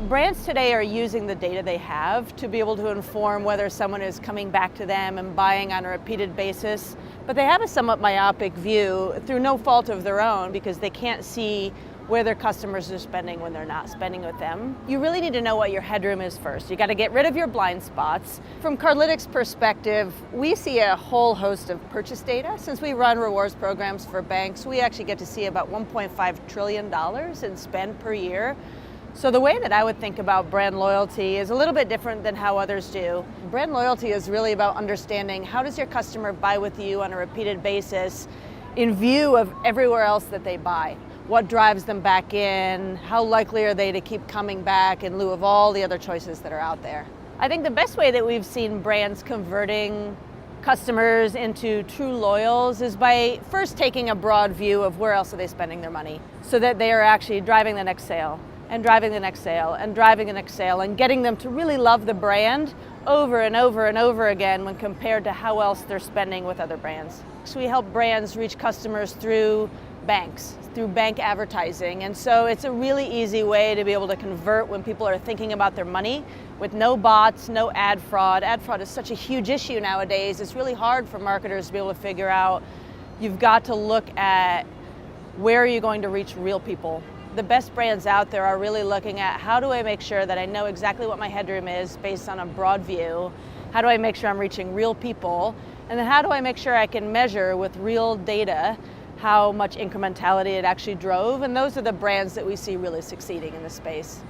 Brands today are using the data they have to be able to inform whether someone is coming back to them and buying on a repeated basis, but they have a somewhat myopic view through no fault of their own because they can't see where their customers are spending when they're not spending with them. You really need to know what your headroom is first. You got to get rid of your blind spots. From Cardlytics' perspective, we see a whole host of purchase data. Since we run rewards programs for banks, we actually get to see about $1.5 trillion in spend per year. So the way that I would think about brand loyalty is a little bit different than how others do. Brand loyalty is really about understanding how does your customer buy with you on a repeated basis in view of everywhere else that they buy. What drives them back in? How likely are they to keep coming back in lieu of all the other choices that are out there? I think the best way that we've seen brands converting customers into true loyals is by first taking a broad view of where else are they spending their money so that they are actually driving the next sale and driving the next sale and driving the next sale and getting them to really love the brand over and over and over again when compared to how else they're spending with other brands. So we help brands reach customers through banks, through bank advertising. And so it's a really easy way to be able to convert when people are thinking about their money with no bots, no ad fraud. Ad fraud is such a huge issue nowadays. It's really hard for marketers to be able to figure out. You've got to look at where are you going to reach real people. The best brands out there are really looking at how do I make sure that I know exactly what my headroom is based on a broad view? How do I make sure I'm reaching real people? And then how do I make sure I can measure with real data how much incrementality it actually drove? And those are the brands that we see really succeeding in this space.